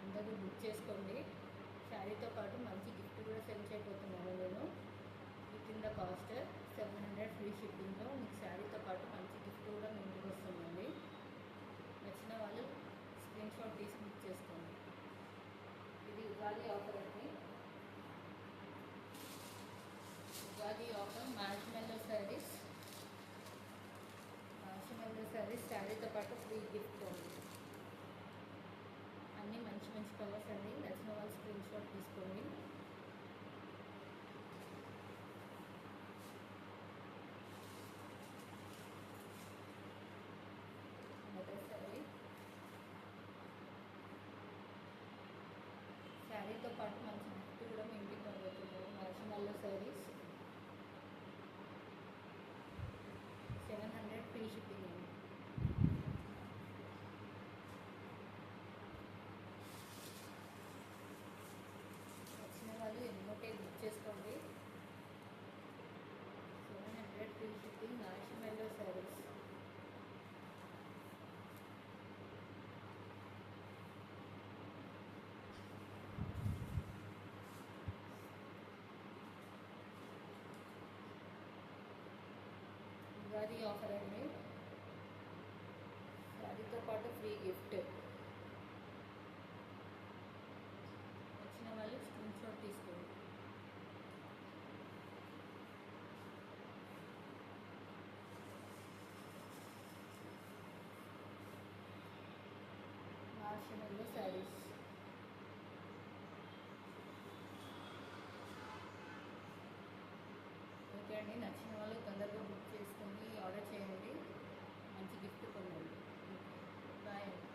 అందరూ బుక్ చేసుకోండి. శారీతో పాటు మంచి గిఫ్ట్ కూడా సెండ్ చేయబోతున్నాను నేను. With in the cost 700 free షిప్పింగ్లో మీకు శారీతో పాటు మంచి గిఫ్ట్ కూడా మీ ఇంటికి వస్తుందండి. నచ్చిన వాళ్ళు స్క్రీన్ షాట్ తీసి బుక్ చేసుకోండి. ఇది ఉగాది ఆఫర్ అండి. ఉగాది ఆఫర్ మార్ష్మెల్లో శారీస్ శారీతో పాటు ఫ్రీ గిఫ్ట్ ఉంది. అన్నీ మంచి మంచి కలర్స్ అండి. నచ్చిన వాళ్ళు స్క్రీన్ షాట్ తీసుకోండి. శారీతో పాటు మంచి గిఫ్ట్ కూడా మీ ఇంటికి పంపుతున్నాము. మార్ష్మెల్లో శారీస్ 700 ఫ్రీ షిప్పింగ్ అండి. వచ్చిన వాళ్ళు ఎన్నోటే బుక్ చేసుకోండి. 700 free shipping మార్ష్మెల్లో saris. Ugadi offer అండి. శారీతో పాటు ఫ్రీ గిఫ్ట్. వచ్చిన వాళ్ళు స్క్రీన్ షాట్ తీసుకోండి. మార్ష్మెల్లో శారీస్. ఓకే అండి, నచ్చిన వాళ్ళు తొందరగా బుక్ చేసుకొని ఆర్డర్ చేయండి. మంచి గిఫ్ట్ పొందండి. ఓకే, బాయ్ అండి.